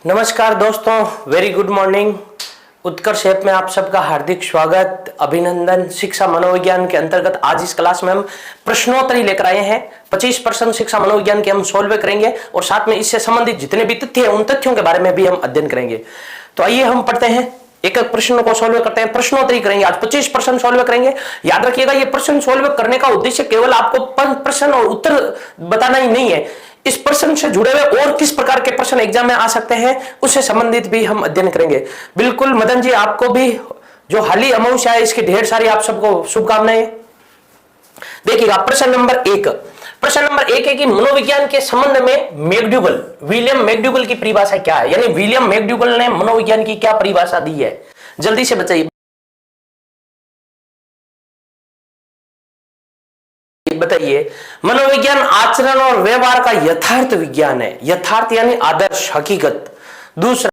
नमस्कार दोस्तों, very good morning. उत्कर्ष app में आप सबका हार्दिक स्वागत, अभिनंदन। शिक्षा मनोविज्ञान के अंतर्गत आज इस क्लास में हम प्रश्नोत्तरी लेकर आए हैं। 25% शिक्षा मनोविज्ञान के हम सोल्व करेंगे और साथ में इससे संबंधित जितने भी तथ्य हैं उन तथ्यों के बारे में भी हम अध्ययन करेंगे। तो आइए हम पढ़ते हैं, एक एक प्रश्न को सोल्व करते हैं। प्रश्नोत्तरी करेंगे, आज 25% सोल्व करेंगे। याद रखिएगा, ये प्रश्न सोल्व करने का उद्देश्य केवल आपको प्रश्न और उत्तर बताना ही नहीं है, इस प्रश्न से जुड़े हुए और किस प्रकार के प्रश्न एग्जाम में आ सकते हैं उससे संबंधित भी हम अध्ययन करेंगे। बिल्कुल मदन जी, आपको भी जो हाली अमावस्या है इसकी ढेर सारी आप सबको शुभकामनाएं। देखिएगा प्रश्न नंबर एक। प्रश्न नंबर एक है कि मनोविज्ञान के संबंध में मैकडूगल, विलियम मैकडूगल की परिभाषा क्या है, यानी विलियम मैकडूगल ने मनोविज्ञान की क्या परिभाषा दी है। जल्दी से बताइए, बताइए। मनोविज्ञान आचरण और व्यवहार का यथार्थ विज्ञान है। यथार्थ यानी आदर्श, हकीकत। दूसरा,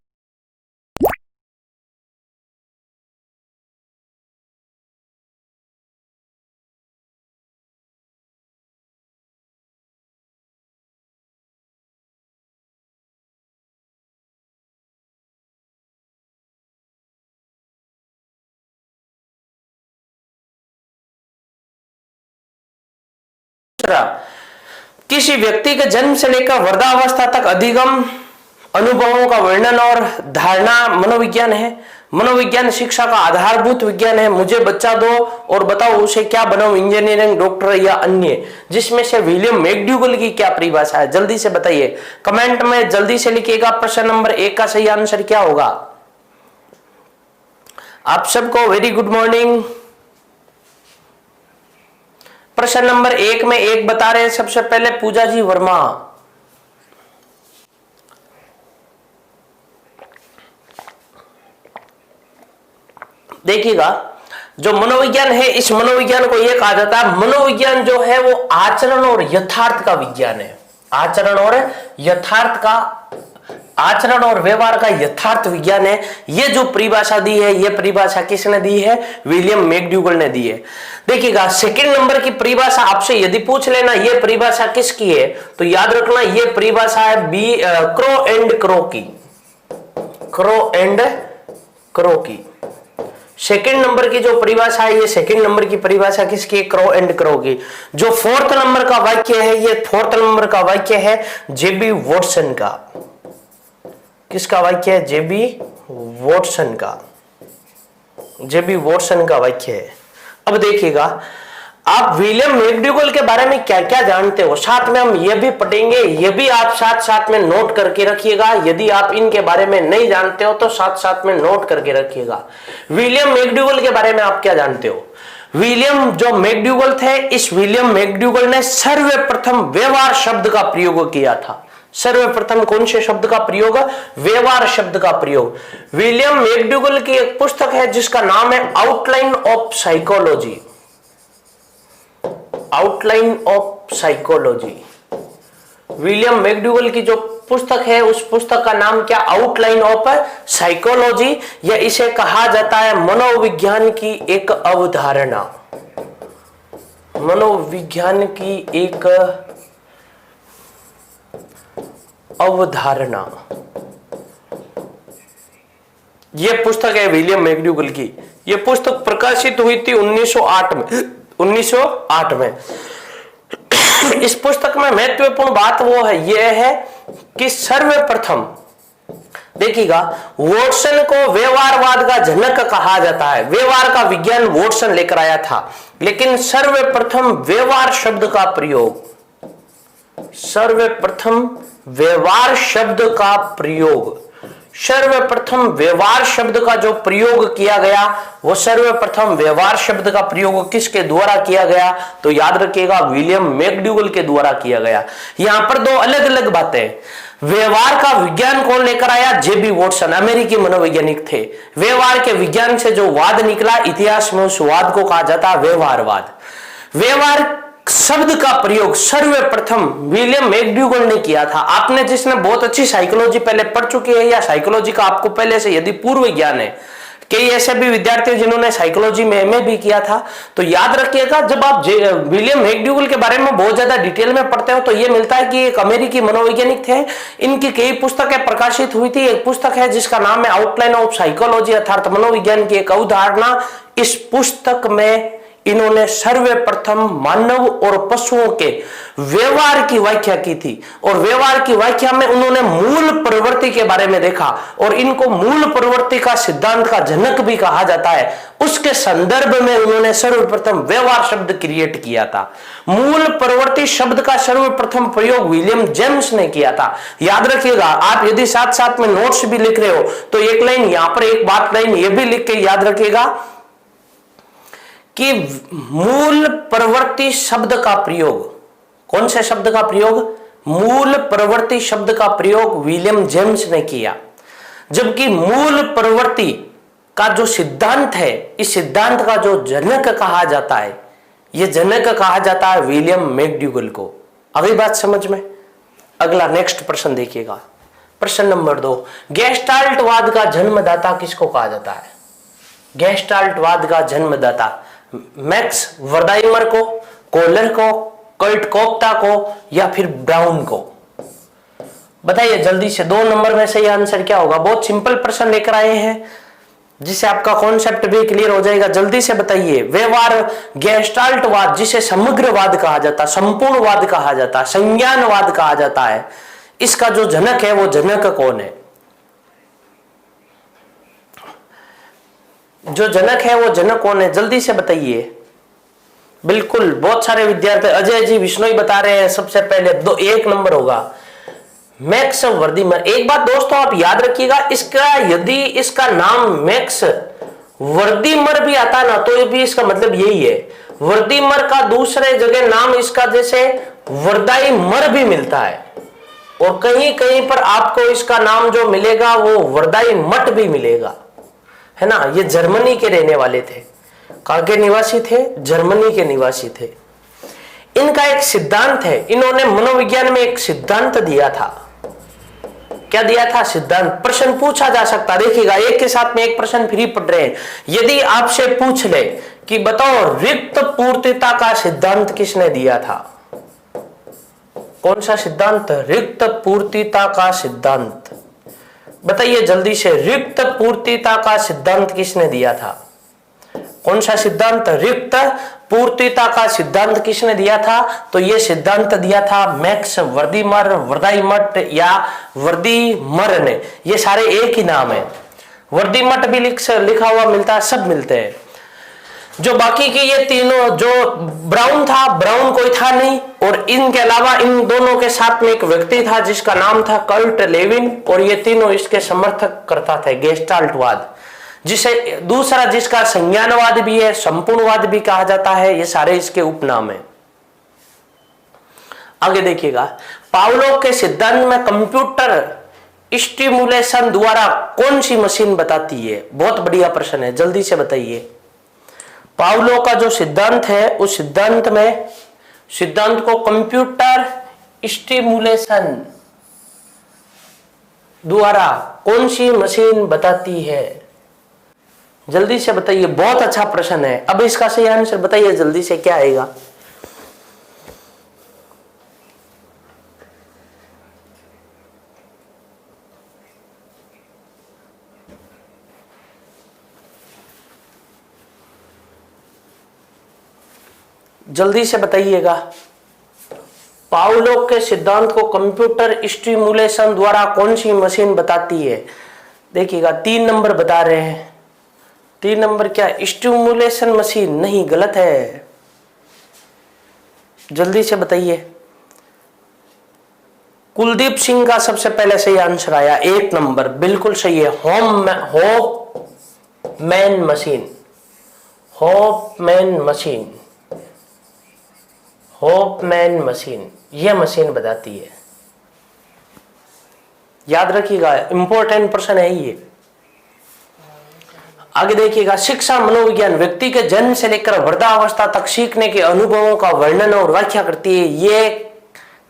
किसी व्यक्ति के जन्म से लेकर वृद्धावस्था तक अधिगम अनुभवों का वर्णन और धारणा मनोविज्ञान है। मनोविज्ञान शिक्षा का आधारभूत विज्ञान है। मुझे बच्चा दो और बताओ उसे क्या बनाऊं, इंजीनियरिंग, डॉक्टर या अन्य। जिसमें से विलियम मैकडूगल की क्या परिभाषा है, जल्दी से बताइए, कमेंट में जल्दी से लिखिएगा। प्रश्न नंबर एक का सही आंसर क्या होगा। आप सबको वेरी गुड मॉर्निंग। प्रश्न नंबर एक में एक बता रहे हैं सबसे पहले पूजा जी वर्मा। देखिएगा, जो मनोविज्ञान है इस मनोविज्ञान को यह कहा जाता है, मनोविज्ञान जो है वो आचरण और यथार्थ का विज्ञान है। आचरण और यथार्थ का, आचरण और व्यवहार का यथार्थ विज्ञान है। ये जो परिभाषा दी है, ये परिभाषा किसने दी है, विलियम मैकडूगल ने दी है। देखिएगा, सेकंड नंबर की परिभाषा आपसे यदि पूछ लेना ये परिभाषा किसकी है, तो याद रखना ये परिभाषा है क्रो एंड क्रो की। क्रो एंड क्रो की सेकंड नंबर की जो परिभाषा है, ये सेकंड नंबर की परिभाषा किसकी है, क्रो एंड क्रो की। जो फोर्थ नंबर का वाक्य है, ये फोर्थ नंबर का वाक्य है जेबी वॉटसन का। किसका वाक्य है, जेबी वॉटसन का। जेबी वॉटसन का वाक्य है। अब देखिएगा, आप विलियम मैकडूगल के बारे में क्या क्या जानते हो, साथ में हम ये भी पढ़ेंगे, ये भी आप साथ साथ में नोट करके रखिएगा। यदि आप इनके बारे में नहीं जानते हो तो साथ साथ में नोट करके रखिएगा। विलियम मैकडूगल के बारे में आप क्या जानते हो। विलियम जो मैकडूगल थे, इस विलियम मैकडूगल ने सर्वप्रथम व्यवहार शब्द का प्रयोग किया था। सर्वप्रथम कौन से शब्द का प्रयोग, व्यवहार शब्द का प्रयोग। विलियम मैकडूगल की एक पुस्तक है जिसका नाम है outline of psychology. Outline of psychology. William McDougall की जो पुस्तक है उस पुस्तक का नाम क्या, आउटलाइन ऑफ साइकोलॉजी, या इसे कहा जाता है मनोविज्ञान की एक अवधारणा। मनोविज्ञान की एक अवधारणा, यह पुस्तक है विलियम मैकडूगल की। यह पुस्तक प्रकाशित हुई थी 1908 में। 1908 में। इस पुस्तक में महत्वपूर्ण बात वो है, यह है कि सर्वप्रथम देखिएगा, वॉटसन को व्यवहारवाद का जनक कहा जाता है। व्यवहार का विज्ञान वॉटसन लेकर आया था, लेकिन सर्वप्रथम व्यवहार शब्द का प्रयोग, सर्वप्रथम व्यवहार शब्द का प्रयोग, सर्वप्रथम व्यवहार शब्द का जो प्रयोग किया गया, वो सर्वप्रथम व्यवहार शब्द का प्रयोग किसके द्वारा किया गया, तो याद रखिएगा विलियम मैकडूगल के द्वारा किया गया। यहां पर दो अलग अलग बातें। व्यवहार का विज्ञान कौन लेकर आया, जेबी वॉटसन, अमेरिकी मनोवैज्ञानिक थे। व्यवहार के विज्ञान से जो वाद निकला, इतिहास में उस वाद को कहा जाता है व्यवहारवाद। व्यवहार शब्द का प्रयोग सर्वप्रथम विलियम मैकडूगल ने किया था। आपने जिसने बहुत अच्छी साइकोलॉजी पहले पढ़ चुकी है या साइकोलॉजी का आपको पहले से यदि पूर्व ज्ञान है, कई ऐसे भी विद्यार्थी जिन्होंने साइकोलॉजी में एमए भी किया था। तो याद रखिएगा, जब आप विलियम मैकडूगल के बारे में बहुत ज्यादा डिटेल में पढ़ते हो तो ये मिलता है कि एक अमेरिकी मनोवैज्ञानिक थे। इनकी कई पुस्तकें प्रकाशित हुई थी। एक पुस्तक है जिसका नाम है आउटलाइन ऑफ साइकोलॉजी, अर्थात मनोविज्ञान की एक अवधारणा। इस पुस्तक में इन्होंने सर्वप्रथम मानव और पशुओं के व्यवहार की व्याख्या की थी, और व्यवहार की व्याख्या में उन्होंने मूल प्रवृत्ति के बारे में देखा, और इनको मूल प्रवृत्ति का सिद्धांत का जनक भी कहा जाता है। उसके संदर्भ में उन्होंने सर्वप्रथम व्यवहार शब्द क्रिएट किया था। मूल प्रवृत्ति शब्द का सर्वप्रथम प्रयोग विलियम जेम्स ने किया था। याद रखिएगा, आप यदि साथ साथ में नोट्स भी लिख रहे हो तो एक लाइन यहां पर, एक बात लाइन ये भी लिख के याद रखिएगा कि मूल प्रवृत्ति शब्द का प्रयोग, कौन से शब्द का प्रयोग? मूल प्रवृत्ति शब्द का प्रयोग विलियम जेम्स ने किया। जबकि मूल प्रवृत्ति का जो सिद्धांत है, इस सिद्धांत का जो जनक कहा जाता है, यह जनक कहा जाता है विलियम मैकडूगल को। अगली बात समझ में? अगला नेक्स्ट प्रश्न देखिएगा, प्रश्न नंबर 2। गेस्टाल्टवाद का जन्मदाता किसको कहा जाता है? गेस्टाल्टवाद का जन्मदाता मैक्स वर्दाइमर को, कोहलर को, कर्ट कोप्ता को, या फिर ब्राउन को? बताइए जल्दी से, 2 नंबर में सही आंसर क्या होगा? बहुत सिंपल प्रश्न लेकर आए हैं जिससे आपका कॉन्सेप्ट भी क्लियर हो जाएगा। जल्दी से बताइए। व्यवहार गेस्टाल्टवाद, जिसे समग्रवाद कहा जाता, संपूर्णवाद कहा जाता, संज्ञानवाद कहा जाता है, इसका जो जनक है वो जनक कौन है? जो जनक है वो जनक कौन है? जल्दी से बताइए। बिल्कुल, बहुत सारे विद्यार्थी, अजय जी, विष्णु बता रहे हैं सबसे पहले। 1 नंबर होगा मैक्स वर्दीमर। एक बात दोस्तों आप याद रखिएगा, इसका यदि इसका नाम मैक्स वर्दीमर भी आता ना तो भी इसका मतलब यही है। वर्दीमर का दूसरे जगह नाम इसका जैसे वर्दाइमर भी मिलता है, और कहीं कहीं पर आपको इसका नाम जो मिलेगा वो वर्दाइमट भी मिलेगा, है ना। ये जर्मनी के रहने वाले थे, कहां के निवासी थे? जर्मनी के निवासी थे। इनका एक सिद्धांत है, इन्होंने मनोविज्ञान में एक सिद्धांत दिया था। क्या दिया था? सिद्धांत। प्रश्न पूछा जा सकता, देखिएगा एक के साथ में एक प्रश्न फ्री पढ़ रहे हैं। यदि आपसे पूछ ले कि बताओ रिक्त पूर्तिता का सिद्धांत किसने दिया था? कौन सा सिद्धांत? रिक्त पूर्तिता का सिद्धांत। बताइए जल्दी से, रिक्त पूर्तिता का सिद्धांत किसने दिया था? कौन सा सिद्धांत? रिक्त पूर्तिता का सिद्धांत किसने दिया था? तो यह सिद्धांत दिया था मैक्स वर्दीमर, वर्दाइमट या वर्दीमर ने। ये सारे एक ही नाम है। वर्दीमट भी लिखा हुआ मिलता है, सब मिलते हैं। जो बाकी के ये तीनों, जो ब्राउन था, ब्राउन कोई था नहीं, और इनके अलावा इन दोनों के साथ में एक व्यक्ति था जिसका नाम था कर्ट लेविन, और ये तीनों इसके समर्थक करता थे गेस्टाल्टवाद, जिसे दूसरा जिसका संज्ञानवाद भी है, संपूर्णवाद भी कहा जाता है। ये सारे इसके उपनाम है। आगे देखिएगा, पावलोव के सिद्धांत में कंप्यूटर स्टिमुलेशन द्वारा कौन सी मशीन बताती है? बहुत बढ़िया प्रश्न है, जल्दी से बताइए। पावलोव का जो सिद्धांत है उस सिद्धांत में, सिद्धांत को कंप्यूटर स्टिमुलेशन द्वारा कौन सी मशीन बताती है? जल्दी से बताइए, बहुत अच्छा प्रश्न है। अब इसका सही आंसर बताइए जल्दी से, क्या आएगा? जल्दी से बताइएगा। पावलोव के सिद्धांत को कंप्यूटर स्टिमुलेशन द्वारा कौन सी मशीन बताती है? देखिएगा 3 नंबर बता रहे हैं। 3 नंबर क्या? स्टिमुलेशन मशीन नहीं, गलत है। जल्दी से बताइए। कुलदीप सिंह का सबसे पहले सही आंसर आया, 1 नंबर बिल्कुल सही है। Hoffmann machine, Hoffmann machine, Hoffmann machine, यह मशीन बताती है। याद रखिएगा, इंपॉर्टेंट प्रश्न है ये। आगे देखिएगा, शिक्षा मनोविज्ञान व्यक्ति के जन्म से लेकर वृद्धावस्था तक सीखने के अनुभवों का वर्णन और व्याख्या करती है। ये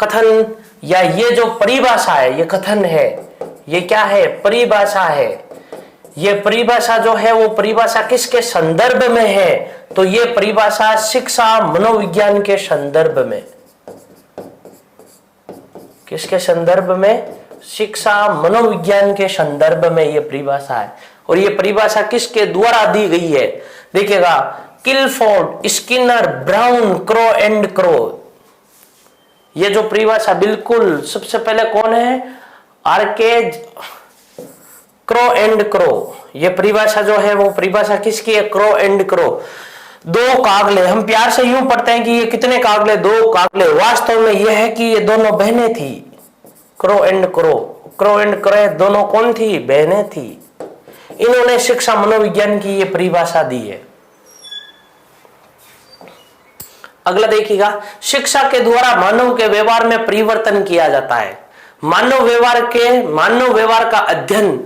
कथन या ये जो परिभाषा है, ये कथन है, ये क्या है? परिभाषा है। ये परिभाषा जो है वो परिभाषा किसके संदर्भ में है? तो ये परिभाषा शिक्षा मनोविज्ञान के संदर्भ में। किसके संदर्भ में? शिक्षा मनोविज्ञान के संदर्भ में ये परिभाषा है। और ये परिभाषा किसके द्वारा दी गई है? देखिएगा, Guilford, Skinner, Brown, Crow and Crow. ये जो परिभाषा बिल्कुल सबसे पहले कौन है? आर्केज, क्रो एंड क्रो। ये परिभाषा जो है वो परिभाषा किसकी है? Crow and Crow. दो कागले, हम प्यार से यूं पढ़ते हैं कि ये कितने कागले? दो कागले। वास्तव में यह है कि ये दोनों बहनें थी, crow and crow. Crow and crow दोनों कौन थी? बहनें थी। इन्होंने शिक्षा मनोविज्ञान की ये परिभाषा दी है। अगला देखिएगा, शिक्षा के द्वारा मानव के व्यवहार में परिवर्तन किया जाता है। मानव व्यवहार का अध्ययन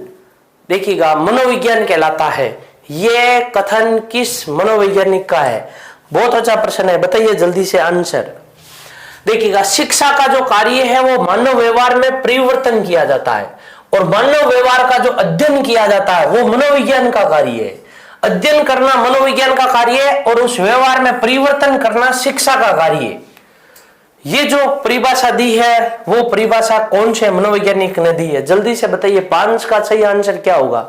देखिएगा मनोविज्ञान कहलाता है। यह कथन किस मनोवैज्ञानिक का है? बहुत अच्छा प्रश्न है, बताइए जल्दी से आंसर। देखिएगा, शिक्षा का जो कार्य है वो मानव व्यवहार में परिवर्तन किया जाता है, और मानव व्यवहार का जो अध्ययन किया जाता है वो मनोविज्ञान का कार्य है। अध्ययन करना मनोविज्ञान का कार्य है, और उस व्यवहार में परिवर्तन करना शिक्षा का कार्य है। ये जो परिभाषा दी है वो परिभाषा कौन से मनोवैज्ञानिक ने दी है? जल्दी से बताइए, 5 का सही आंसर क्या होगा?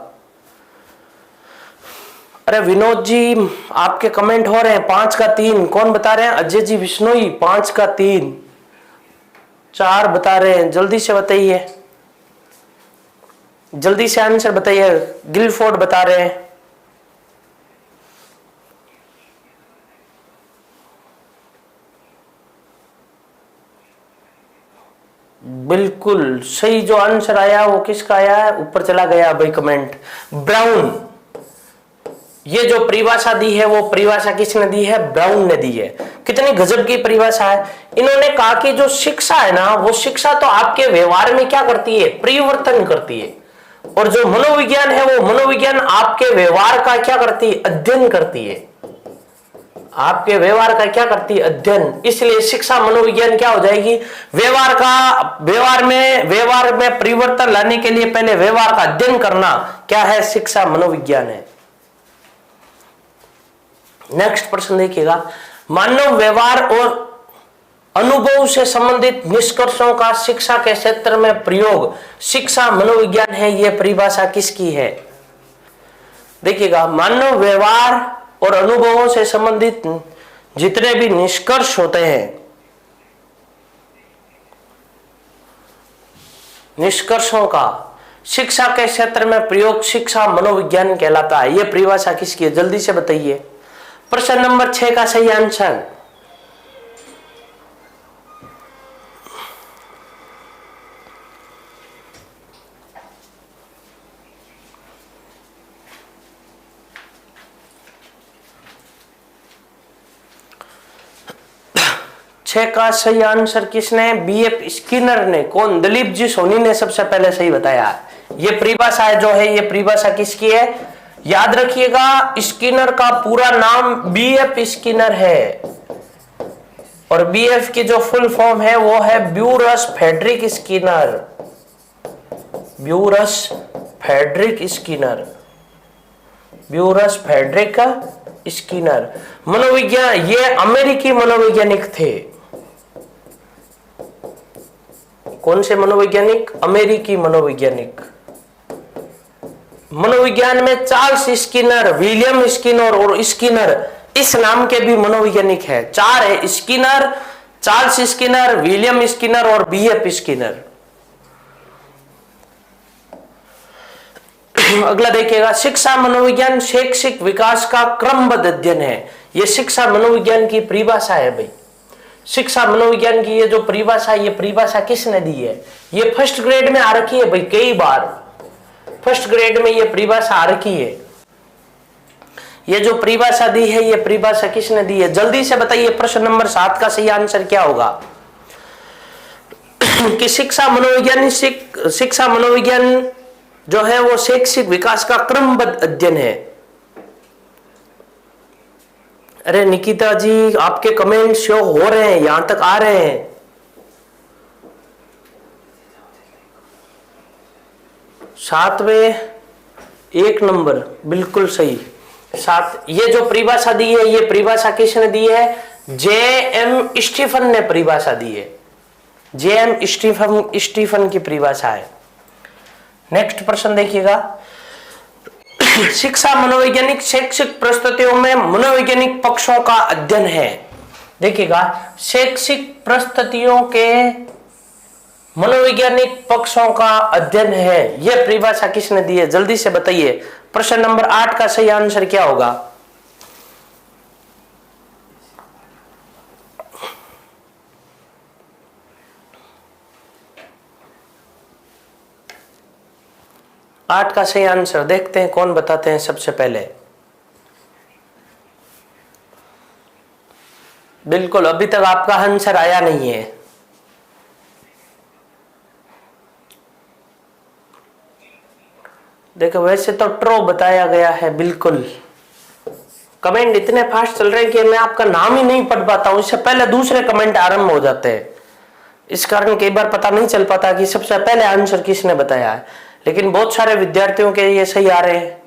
अरे विनोद जी, आपके कमेंट हो रहे हैं। 5 का 3 कौन बता रहे हैं? अजय जी बिश्नोई, 5 का 3, 4 बता रहे हैं। जल्दी से बताइए, जल्दी से आंसर बताइए। गिलफोर्ड बता रहे हैं। बिल्कुल सही जो आंसर आया वो किसका आया है? ऊपर चला गया भाई कमेंट, ब्राउन। ये जो परिभाषा दी है वो परिभाषा किसने दी है? ब्राउन ने दी है। कितनी गजब की परिभाषा है। इन्होंने कहा कि जो शिक्षा है ना, वो शिक्षा तो आपके व्यवहार में क्या करती है? परिवर्तन करती है। और जो मनोविज्ञान है वो मनोविज्ञान आपके व्यवहार का क्या करती है? अध्ययन करती है। आपके व्यवहार का क्या करती है? अध्ययन। इसलिए शिक्षा मनोविज्ञान क्या हो जाएगी? व्यवहार में परिवर्तन लाने के लिए पहले व्यवहार का अध्ययन करना क्या है? शिक्षा मनोविज्ञान है। नेक्स्ट प्रश्न देखिएगा, मानव व्यवहार और अनुभव से संबंधित निष्कर्षों का शिक्षा के क्षेत्र में प्रयोग शिक्षा मनोविज्ञान है। यह परिभाषा किसकी है? देखिएगा, मानव व्यवहार और अनुभवों से संबंधित जितने भी निष्कर्ष होते हैं, निष्कर्षों का शिक्षा के क्षेत्र में प्रयोग शिक्षा मनोविज्ञान कहलाता है। यह परिभाषा किसकी है? जल्दी से बताइए। प्रश्न नंबर 6 का सही आंसर। का सही आंसर किसने? बीएफ स्किनर ने। कौन? दिलीप जी सोनी ने सबसे पहले सही बताया। ये परिभाषा जो है ये परिभाषा किसकी है? याद रखिएगा, स्किनर का पूरा नाम बीएफ स्किनर है, और बीएफ की जो फुल फॉर्म है वो है Burrhus Frederic Skinner. Burrhus Frederic Skinner, Burrhus Frederic Skinner. मनोविज्ञान, ये अमेरिकी मनोवैज्ञानिक थे। कौन से मनोवैज्ञानिक? अमेरिकी मनोवैज्ञानिक। मनोविज्ञान में चार्ल्स स्किनर, विलियम स्किनर और स्किनर इस नाम के भी मनोवैज्ञानिक है। 4 है, Skinner, Charles Skinner, William Skinner और बीएफ स्किनर। अगला देखिएगा, शिक्षा मनोविज्ञान शैक्षिक विकास का क्रमबद्ध अध्ययन है। यह शिक्षा मनोविज्ञान की परिभाषा है भाई। शिक्षा मनोविज्ञान की ये जो परिभाषा, ये परिभाषा किसने दी है? ये फर्स्ट ग्रेड में आ रखी है भाई, कई बार फर्स्ट ग्रेड में ये परिभाषा आ रखी है। ये जो परिभाषा दी है ये परिभाषा किसने दी है? जल्दी से बताइए। प्रश्न नंबर 7 का सही आंसर क्या होगा? कि शिक्षा मनोविज्ञान जो है वो शैक्षिक विकास का क्रमबद्ध अध्ययन है। अरे निकिता जी, आपके कमेंट शो हो रहे हैं, यहां तक आ रहे हैं। सातवें 1 नंबर बिल्कुल सही। 7। ये जो परिभाषा दी है, ये परिभाषा किसने दी है? जे.एम. स्टीफन ने परिभाषा दी है। जे.एम. स्टीफन की परिभाषा है। नेक्स्ट प्रश्न देखिएगा। शिक्षा मनोवैज्ञानिक शैक्षिक परिस्थितियों में मनोवैज्ञानिक पक्षों का अध्ययन है। देखिएगा, शैक्षिक परिस्थितियों के मनोवैज्ञानिक पक्षों का अध्ययन है, यह परिभाषा किसने दी है? जल्दी से बताइए। प्रश्न नंबर 8 का सही आंसर क्या होगा? आठ का सही आंसर देखते हैं कौन बताते हैं सबसे पहले। बिल्कुल, अभी तक आपका आंसर आया नहीं है। देखो, वैसे तो ट्रो बताया गया है। बिल्कुल, कमेंट इतने फास्ट चल रहे हैं कि मैं आपका नाम ही नहीं पढ़ पाता हूं, इससे पहले दूसरे कमेंट आरंभ हो जाते हैं। इस कारण कई बार पता नहीं चल पाता कि सबसे पहले आंसर किसने बताया है, लेकिन बहुत सारे विद्यार्थियों के ये सही आ रहे हैं।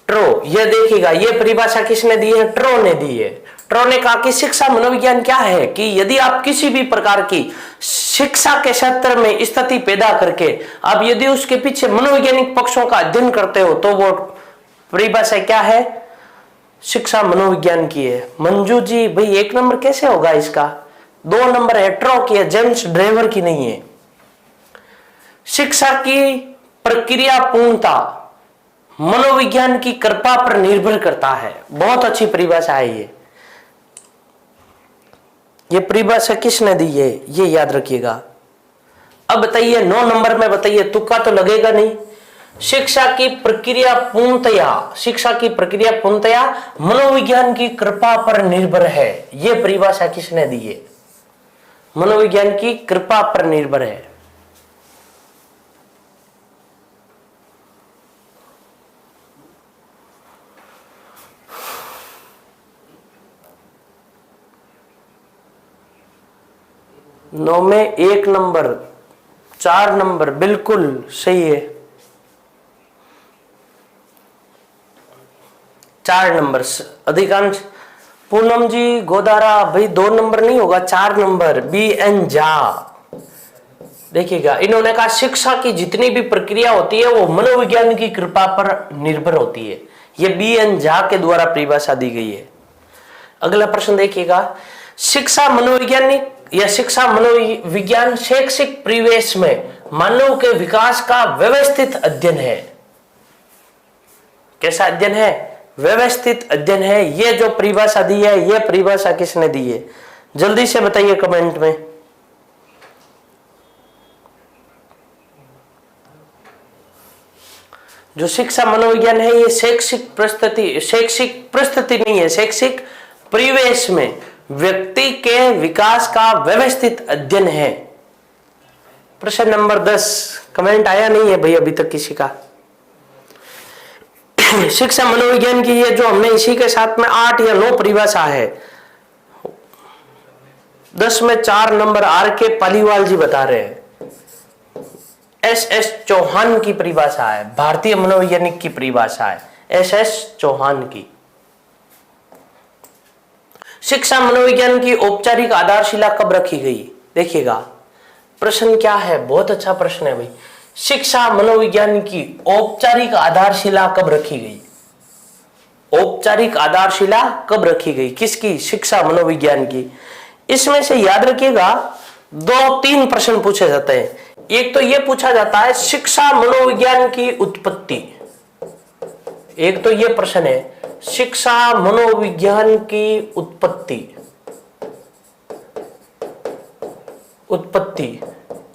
ट्रो, ये देखिएगा, ये परिभाषा किसने दी है? ट्रो ने दी है। ट्रो ने कहा कि शिक्षा मनोविज्ञान क्या है कि यदि आप किसी भी प्रकार की शिक्षा के क्षेत्र में स्थिति पैदा करके आप यदि उसके पीछे मनोवैज्ञानिक पक्षों का अध्ययन करते हो तो वो परिभाषा क्या है? शिक्षा मनोविज्ञान की है। मंजू जी, भाई 1 नंबर कैसे होगा इसका? 2 नंबर है, ट्रो की है, जेम्स ड्रेवर की नहीं है। शिक्षा की प्रक्रिया पूर्णता मनोविज्ञान की कृपा पर निर्भर करता है। बहुत अच्छी परिभाषा है ये परिभाषा किसने दी है, ये याद रखिएगा। अब बताइए 9 नंबर में बताइए, तुक्का तो लगेगा नहीं। शिक्षा की प्रक्रिया पूर्णतया मनोविज्ञान की कृपा पर निर्भर है, ये परिभाषा किसने दी है? मनोविज्ञान की कृपा पर निर्भर है। नौ में 1 नंबर, 4 नंबर बिल्कुल सही है। 4 नंबर अधिकांश। पूनम जी, गोदारा, भाई 2 नंबर नहीं होगा, 4 नंबर, बी एन झा। देखिएगा, इन्होंने कहा शिक्षा की जितनी भी प्रक्रिया होती है वो मनोविज्ञान की कृपा पर निर्भर होती है। ये बी एन झा के द्वारा परिभाषा दी गई है। अगला प्रश्न देखिएगा, शिक्षा मनोवैज्ञानिक या शिक्षा मनोविज्ञान शैक्षिक परिवेश में मानव के विकास का व्यवस्थित अध्ययन है। कैसा अध्ययन है? व्यवस्थित अध्ययन है। ये जो परिभाषा दी है, ये परिभाषा किसने दी है? जल्दी से बताइए कमेंट में। जो शिक्षा मनोविज्ञान है, ये शैक्षिक परिस्थिति नहीं है, शैक्षिक परिवेश में व्यक्ति के विकास का व्यवस्थित अध्ययन है। प्रश्न नंबर 10, कमेंट आया नहीं है भाई अभी तक किसी का। शिक्षा मनोविज्ञान की ये जो हमने इसी के साथ में 8 या 9 परिभाषा है। 10 में 4 नंबर आर के पालीवाल जी बता रहे हैं। एस चौहान की परिभाषा है, भारतीय मनोवैज्ञानिक की परिभाषा है, एस चौहान की। शिक्षा मनोविज्ञान की औपचारिक आधारशिला कब रखी गई? देखिएगा, प्रश्न क्या है, बहुत अच्छा प्रश्न है भाई। शिक्षा मनोविज्ञान की औपचारिक आधारशिला कब रखी गई? औपचारिक आधारशिला कब रखी गई? किसकी? शिक्षा मनोविज्ञान की। इसमें से याद रखिएगा 2-3 प्रश्न पूछे जाते हैं। एक तो यह पूछा जाता है शिक्षा मनोविज्ञान की उत्पत्ति। एक तो यह प्रश्न है शिक्षा मनोविज्ञान की उत्पत्ति।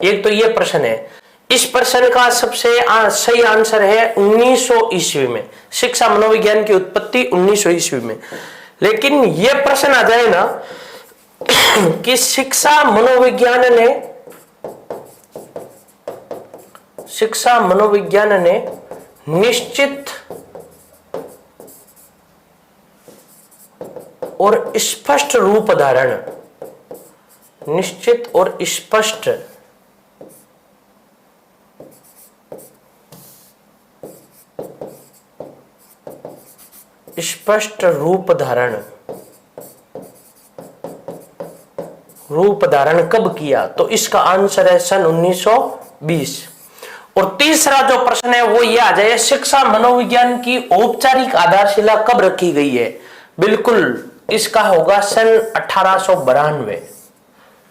एक तो यह प्रश्न है। इस प्रश्न का सबसे सही आंसर है 1900 ईस्वी में। शिक्षा मनोविज्ञान की उत्पत्ति 1900 ईस्वी में। लेकिन यह प्रश्न आ जाए ना कि शिक्षा मनोविज्ञान ने निश्चित और स्पष्ट रूप धारण, निश्चित और स्पष्ट स्पष्ट रूप धारण कब किया? तो इसका आंसर है सन 1920। और तीसरा जो प्रश्न है वो ये आ जाए, शिक्षा मनोविज्ञान की औपचारिक आधारशिला कब रखी गई है? बिल्कुल इसका होगा सन 1892।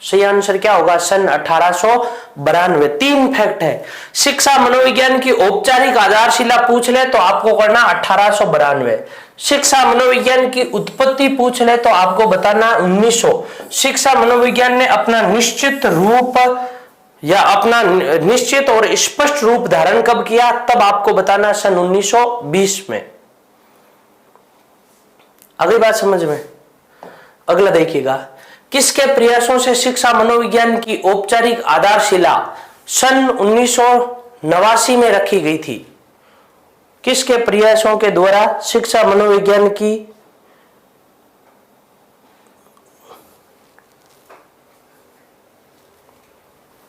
सही आंसर क्या होगा? सन 1892। 3 फैक्ट है। शिक्षा मनोविज्ञान की औपचारिक आधारशिला पूछ ले तो आपको करना 1892। शिक्षा मनोविज्ञान की उत्पत्ति पूछ ले तो आपको बताना 1900। शिक्षा मनोविज्ञान ने अपना निश्चित रूप या अपना निश्चित और स्पष्ट रूप धारण कब किया, तब आपको बताना सन 1920 में। अगली बात समझ में? अगला देखिएगा, किसके प्रयासों से शिक्षा मनोविज्ञान की औपचारिक आधारशिला सन 1989 में रखी गई थी? किसके प्रयासों के द्वारा शिक्षा मनोविज्ञान की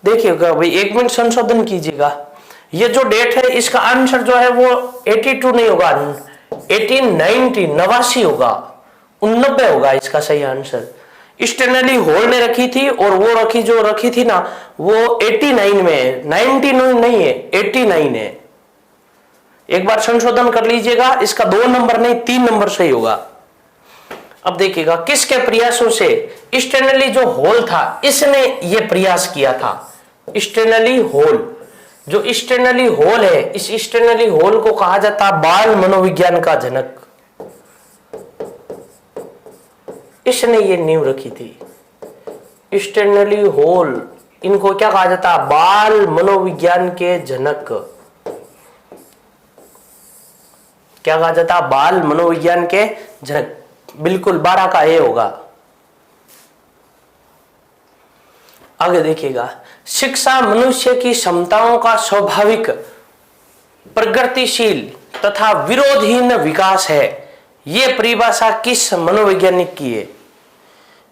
देखिएगा भाई, 1 मिनट संशोधन कीजिएगा। ये जो डेट है इसका आंसर जो है वो 82 नहीं होगा, 1889 होगा, 89 होगा इसका सही आंसर। स्टेनली हॉल ने रखी थी और वो रखी थी ना वो 89 में है, 99 नहीं है, 89 है। एक बार संशोधन कर लीजिएगा, इसका 2 नंबर नहीं 3 नंबर सही होगा। अब देखिएगा, किसके प्रयासों से स्टेनली जो हॉल था इसने ये प्रयास किया था। स्टेनली हॉल, जो स्टेनली हॉल है, इस स्टेनली हॉल को कहा जाता है बाल मनोविज्ञान का जनक। इसने ये नींव रखी थी। स्टेनली हॉल, इनको क्या कहा जाता है? बाल मनोविज्ञान के जनक। क्या कहा जाता है? बाल मनोविज्ञान के जनक। बिल्कुल 12 का ए होगा। आगे देखिएगा, शिक्षा मनुष्य की क्षमताओं का स्वाभाविक, प्रगतिशील तथा विरोधहीन विकास है। यह परिभाषा किस मनोवैज्ञानिक की है?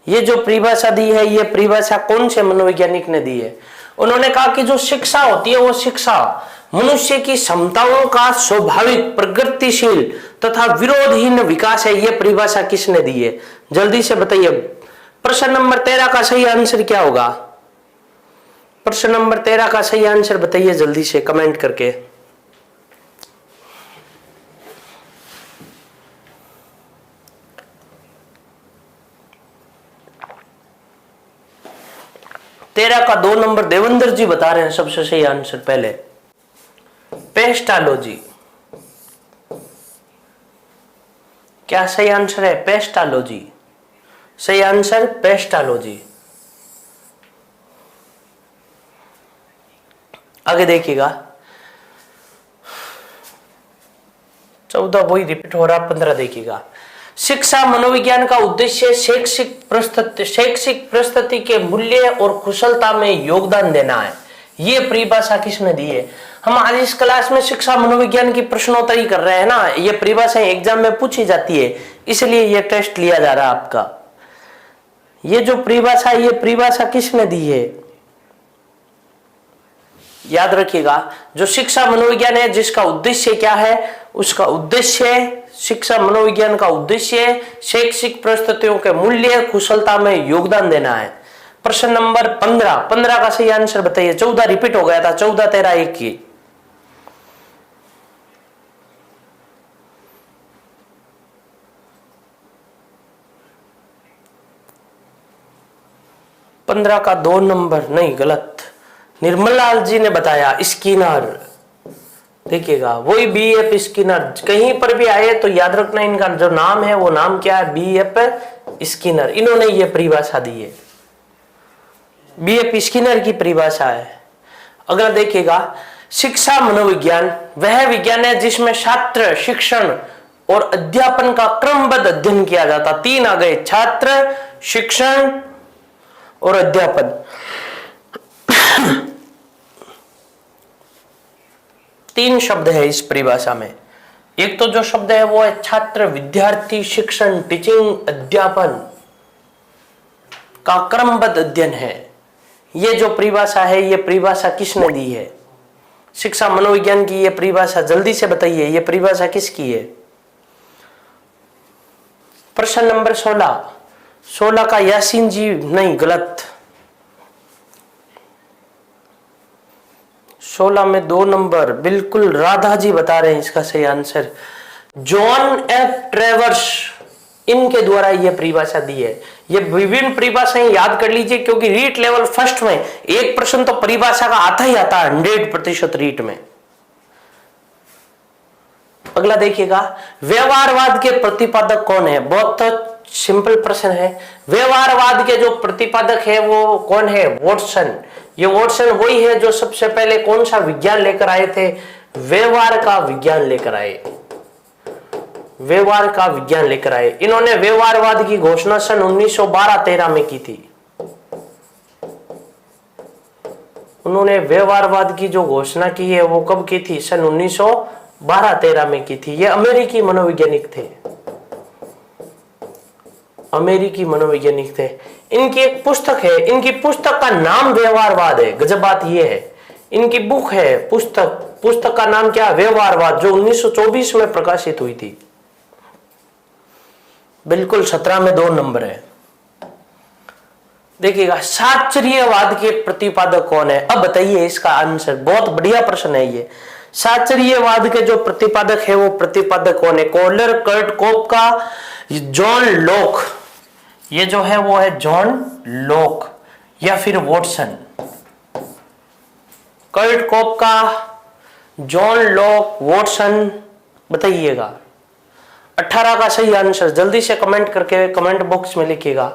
ये जो परिभाषा दी है, ये परिभाषा कौन से मनोवैज्ञानिक ने दी है? उन्होंने कहा कि जो शिक्षा होती है वो शिक्षा मनुष्य की क्षमताओं का स्वाभाविक, प्रगतिशील तथा विरोधहीन विकास है। यह परिभाषा किसने दी है? जल्दी से बताइए। प्रश्न नंबर 13 का सही आंसर क्या होगा? प्रश्न नंबर 13 का सही आंसर बताइए जल्दी से कमेंट करके। तेरह का 2 नंबर देवेंद्र जी बता रहे हैं सबसे सही आंसर। पहले पेस्टालोजी। क्या सही आंसर है? पेस्टालोजी। सही आंसर पेस्टालोजी। आगे देखिएगा, 14 वही रिपीट हो रहा, 15 देखिएगा। शिक्षा मनोविज्ञान का उद्देश्य शैक्षिक प्रस्तुति के मूल्य और कुशलता में योगदान देना है। यह परिभाषा किसने दी है? हम आज इस क्लास में शिक्षा मनोविज्ञान की प्रश्नोत्तरी कर रहे हैं ना, ये परिभाषा एग्जाम में पूछी जाती है, इसलिए ये टेस्ट लिया जा रहा है आपका। ये जो परिभाषा, ये परिभाषा किसने दी है? याद रखिएगा, जो शिक्षा मनोविज्ञान है जिसका उद्देश्य क्या है, उसका उद्देश्य, शिक्षा मनोविज्ञान का उद्देश्य शैक्षिक प्रस्तुतियों के मूल्य, कुशलता में योगदान देना है। प्रश्न नंबर 15 का सही आंसर बताइए। 14 रिपीट हो गया था, 14, 13, 1 की। पंद्रह का 2 नंबर नहीं, गलत। निर्मललाल जी ने बताया स्किनर। देखिएगा, वही बीएफ स्किनर। कहीं पर भी आए तो याद रखना, इनका जो नाम है वो नाम क्या है? BF Skinner. इन्होंने ये परिभाषा दी है, बीएफ स्किनर की परिभाषा है। अगला देखिएगा, शिक्षा मनोविज्ञान वह विज्ञान है जिसमें छात्र शिक्षण और अध्यापन का क्रमबद्ध अध्ययन किया जाता। 3 आ गए, छात्र, शिक्षण और अध्यापन। 3 शब्द है इस परिभाषा में। एक तो जो शब्द है वो है छात्र, विद्यार्थी, शिक्षण, टीचिंग, अध्यापन का क्रमबद्ध अध्ययन है। ये जो परिभाषा है, ये परिभाषा किसने दी है? शिक्षा मनोविज्ञान की ये परिभाषा, जल्दी से बताइए, ये परिभाषा किसकी है? प्रश्न नंबर 16, 16 का यासीन जी नहीं, गलत। 16 में 2 नंबर, बिल्कुल राधा जी बता रहे हैं इसका सही आंसर। जॉन एफ ट्रेवर्स, इनके द्वारा यह परिभाषा दी है। ये विभिन्न परिभाषाएं याद कर लीजिए, क्योंकि रीट लेवल फर्स्ट में एक प्रश्न तो परिभाषा का आता ही आता है 100% रीट में। अगला देखिएगा, व्यवहारवाद के प्रतिपादक कौन है? बहुत सिंपल प्रश्न है। व्यवहारवाद के जो प्रतिपादक है वो कौन है? वॉटसन। ये वॉटसन वही है जो सबसे पहले कौन सा विज्ञान लेकर आए थे? व्यवहार का विज्ञान लेकर आए। व्यवहार का विज्ञान लेकर आए। इन्होंने व्यवहारवाद की घोषणा सन 1912-13 में की थी। उन्होंने व्यवहारवाद की जो घोषणा की है वो कब की थी? सन 1912-13 में की थी। ये अमेरिकी मनोवैज्ञानिक थे, अमेरिकी मनोवैज्ञानिक थे। इनकी एक पुस्तक है, इनकी पुस्तक का नाम व्यवहारवाद है। गजब बात यह है, इनकी बुक है, पुस्तक का नाम क्या? व्यवहारवाद, जो 1924 में प्रकाशित हुई थी। बिल्कुल 17 में 2 नंबर है। देखिएगा, साचर्यवाद के प्रतिपादक कौन है? अब बताइए इसका आंसर। बहुत बढ़िया प्रश्न है ये। साचर्यवाद के जो प्रतिपादक है वो प्रतिपादक कौन है? Kohler, Kurt Koffka, John Locke. ये जो है वो है जॉन लॉक या फिर Watson. Kurt Koffka, John Locke, Watson, बताइएगा। 18 का सही आंसर जल्दी से कमेंट करके कमेंट बॉक्स में लिखिएगा।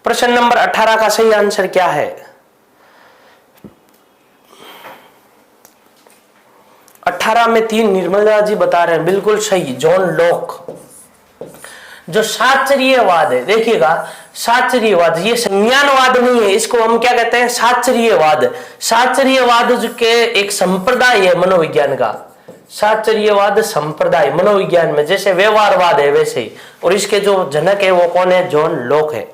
प्रश्न नंबर 18 का सही आंसर क्या है? 18 में 3 निर्मला जी बता रहे हैं, बिल्कुल सही, जॉन लॉक। जो साचर्यवाद है, देखिएगा, साचर्यवाद ये संज्ञानवाद नहीं है, इसको हम क्या कहते हैं? साचर्यवाद। साचर्यवाद के एक संप्रदाय है मनोविज्ञान का। साचर्यवाद संप्रदाय मनोविज्ञान में जैसे व्यवहारवाद है वैसे ही, और इसके जो जनक है वो कौन है? जॉन लॉक है।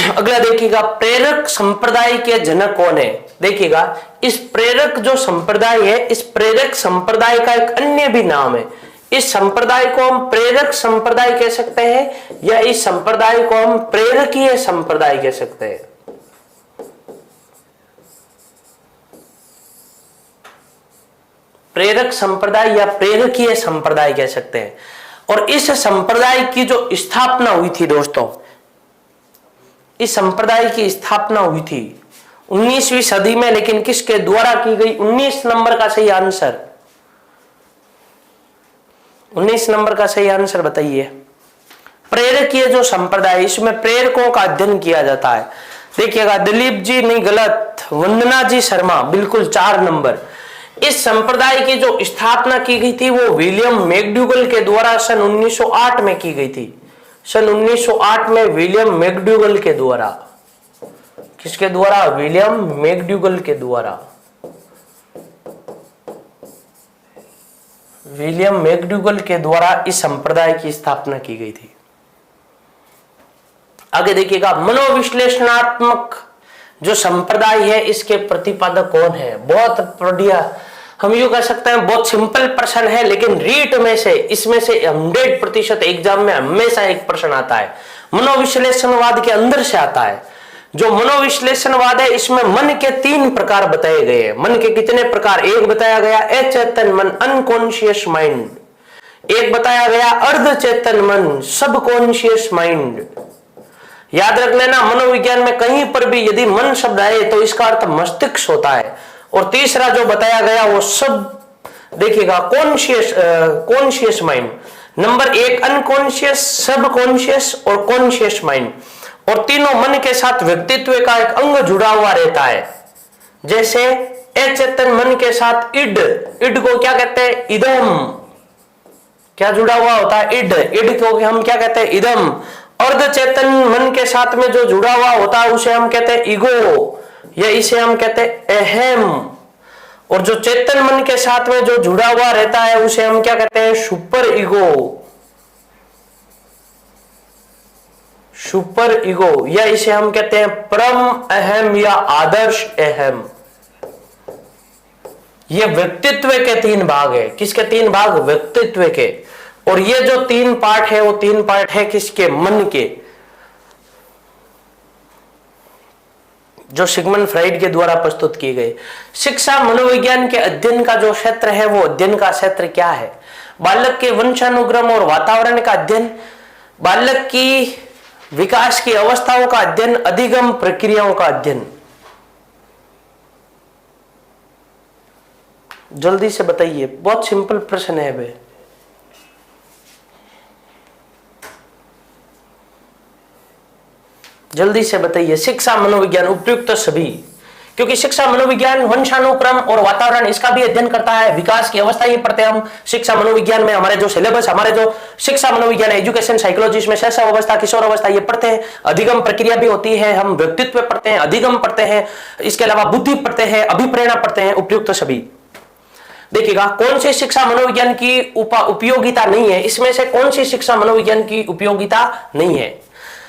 अगला देखिएगा, प्रेरक संप्रदाय के जनक कौन है? देखिएगा, इस प्रेरक जो संप्रदाय है, इस प्रेरक संप्रदाय का एक अन्य भी नाम है। इस संप्रदाय को हम प्रेरक संप्रदाय कह सकते हैं, या इस संप्रदाय को हम प्रेरकीय संप्रदाय कह सकते हैं। प्रेरक संप्रदाय या प्रेरकीय संप्रदाय कह सकते हैं। और इस संप्रदाय की जो स्थापना हुई थी दोस्तों, इस संप्रदाय की स्थापना हुई थी 19वीं सदी में, लेकिन किसके द्वारा की गई? 19 नंबर का सही आंसर, 19 नंबर का सही आंसर बताइए। प्रेरकीय जो संप्रदाय, इसमें प्रेरकों का अध्ययन किया जाता है। देखिएगा, दिलीप जी नहीं, गलत, वंदना जी शर्मा, बिल्कुल 4 नंबर। इस संप्रदाय की जो स्थापना की गई थी वो विलियम मैकडूगल के द्वारा सन 1908 में की गई थी। सन 1908 में विलियम मैकडूगल के द्वारा। किसके द्वारा? विलियम मैकडूगल के द्वारा। विलियम मैकडूगल के द्वारा इस संप्रदाय की स्थापना की गई थी। आगे देखिएगा, मनोविश्लेषणात्मक जो संप्रदाय है इसके प्रतिपादक कौन है? बहुत बढ़िया, हम यूं कह सकते हैं बहुत सिंपल प्रश्न है, लेकिन रीट में से इसमें से 100% एग्जाम में हमेशा एक प्रश्न आता है। मनोविश्लेषणवाद के अंदर से आता है। जो मनोविश्लेषणवाद है इसमें मन के 3 प्रकार बताए गए हैं। मन के कितने प्रकार? एक बताया गया अचेतन मन, अनकॉन्शियस माइंड। एक बताया गया अर्धचेतन मन, सबकॉन्शियस माइंड। याद रख लेना, मनोविज्ञान में कहीं पर भी यदि मन शब्द आए तो इसका अर्थ मस्तिष्क होता है। और तीसरा जो बताया गया वो सब, देखिएगा, conscious mind. Number 1 unconscious, subconscious और कॉन्शियस माइंड। और तीनों मन के साथ व्यक्तित्व का एक अंग जुड़ा हुआ रहता है। जैसे अचेतन मन के साथ इड, इड को क्या कहते हैं? इदम। क्या जुड़ा हुआ होता है? इड। इड को हम क्या कहते हैं? इदम। अर्धचेतन मन के साथ में जो जुड़ा हुआ होता है उसे हम कहते हैं ईगो, या इसे हम कहते हैं अहम। और जो चेतन मन के साथ में जो जुड़ा हुआ रहता है उसे हम क्या कहते हैं? Super ego. सुपर ईगो, या इसे हम कहते हैं परम अहम या आदर्श अहम। ये व्यक्तित्व के 3 भाग है। किसके 3 भाग? व्यक्तित्व के। और ये जो 3 पार्ट है वो 3 पार्ट है किसके? मन के, जो सिगमंड फ्राइड के द्वारा प्रस्तुत किए गए। शिक्षा मनोविज्ञान के अध्ययन का जो क्षेत्र है वो अध्ययन का क्षेत्र क्या है? बालक के वंशानुक्रम और वातावरण का अध्ययन, बालक की विकास की अवस्थाओं का अध्ययन, अधिगम प्रक्रियाओं का अध्ययन। जल्दी से बताइए, बहुत सिंपल प्रश्न है बे। जल्दी से बताइए, शिक्षा मनोविज्ञान उपयुक्त सभी, क्योंकि शिक्षा मनोविज्ञान वंशानुक्रम और वातावरण इसका भी अध्ययन करता है, विकास की अवस्था ही पढ़ते हैं हम शिक्षा मनोविज्ञान में। हमारे जो सिलेबस, हमारे जो शिक्षा मनोविज्ञान एजुकेशन साइकोलॉजी में शैशव अवस्था, किशोर अवस्था ये पढ़ते हैं। अधिगम प्रक्रिया भी होती है, हम व्यक्तित्व पढ़ते हैं, अधिगम पढ़ते हैं, इसके अलावा बुद्धि पढ़ते हैं, अभिप्रेरणा पढ़ते हैं, उपयुक्त सभी। देखिएगा, कौन सी शिक्षा मनोविज्ञान की उपयोगिता नहीं है, इसमें से कौन सी शिक्षा मनोविज्ञान की उपयोगिता नहीं है?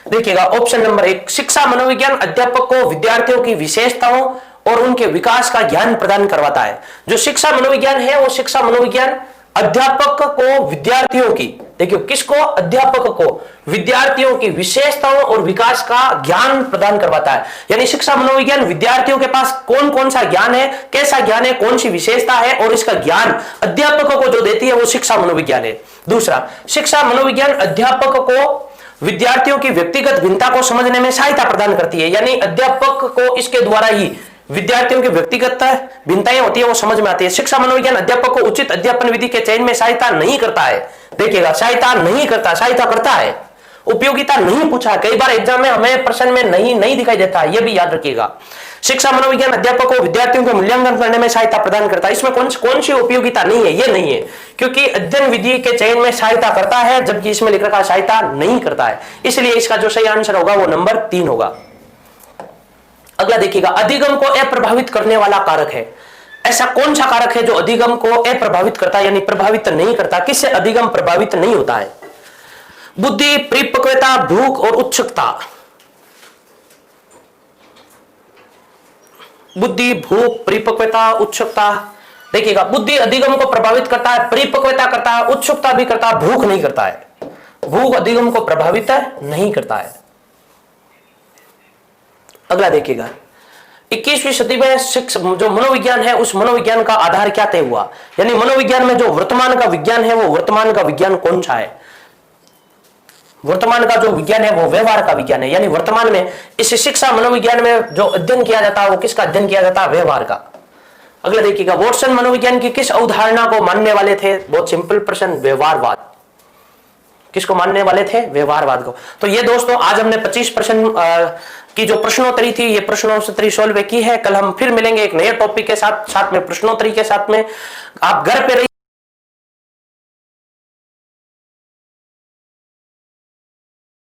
देखिएगा, ऑप्शन नंबर 1, शिक्षा मनोविज्ञान अध्यापक को विद्यार्थियों की विशेषताओं और उनके विकास का ज्ञान प्रदान करवाता है। जो शिक्षा मनोविज्ञान है वो शिक्षा मनोविज्ञान अध्यापक को विद्यार्थियों की, देखियो किसको? अध्यापक को विद्यार्थियों की विशेषताओं और विकास का ज्ञान प्रदान करवाता है। यानी शिक्षा मनोविज्ञान विद्यार्थियों के पास कौन कौन सा ज्ञान है, कैसा ज्ञान है, कौन सी विशेषता है, और इसका ज्ञान अध्यापकों को जो देती है वो शिक्षा मनोविज्ञान है। दूसरा, शिक्षा मनोविज्ञान अध्यापक को विद्यार्थियों की व्यक्तिगत भिन्नता को समझने में सहायता प्रदान करती है। यानी अध्यापक को इसके द्वारा ही विद्यार्थियों की व्यक्तिगत भिन्नताएं होती है वो समझ में आती है। शिक्षा मनोविज्ञान अध्यापक को उचित अध्यापन विधि के चयन में सहायता नहीं करता है। देखिएगा, सहायता नहीं करता, सहायता करता है, उपयोगिता नहीं पूछा। कई बार एग्जाम में हमें प्रश्न में नहीं दिखाई देता, यह भी याद रखिएगा। शिक्षा मनोविज्ञान अध्यापक को विद्यार्थियों को मूल्यांकन करने में सहायता प्रदान करता है। इसमें कौन सी उपयोगिता नहीं है? ये नहीं है, क्योंकि अध्ययन विधि के चयन में सहायता करता है, जबकि इसमें लिख रखा सहायता नहीं करता है। इसलिए इसका जो सही आंसर होगा वो नंबर 3 होगा। अगला देखिएगा, अधिगम को अप्रभावित करने वाला कारक है। ऐसा कौन सा कारक है जो अधिगम को अप्रभावित करता है, यानी प्रभावित नहीं करता? किससे अधिगम प्रभावित नहीं होता है? बुद्धि, परिपक्वता, भूख और उत्सुकता। बुद्धि, भूख, परिपक्वता, उत्सुकता। देखिएगा, बुद्धि अधिगम को प्रभावित करता है, परिपक्वता करता है, उत्सुकता भी करता है, भूख नहीं करता है। भूख अधिगम को प्रभावित नहीं करता है। अगला देखिएगा, 21वीं सदी में जो मनोविज्ञान है उस मनोविज्ञान का आधार क्या तय हुआ? यानी मनोविज्ञान में जो वर्तमान का विज्ञान है वो वर्तमान का विज्ञान कौन सा है? वर्तमान का जो विज्ञान है वो व्यवहार का विज्ञान है। यानी वर्तमान में इस शिक्षा मनोविज्ञान में जो अध्ययन किया जाता है वो किसका अध्ययन किया जाता है? व्यवहार का। अगला देखिएगा, वॉटसन मनोविज्ञान की किस अवधारणा को मानने वाले थे? बहुत सिंपल प्रश्न, व्यवहारवाद। किसको मानने वाले थे? व्यवहारवाद को। तो ये दोस्तों आज हमने 25 प्रश्न की जो प्रश्नोत्तरी थी ये प्रश्नोत्तरी सॉल्व की है। कल हम फिर मिलेंगे एक नए टॉपिक के साथ में प्रश्नोत्तरी के साथ में। आप घर पे रहिए।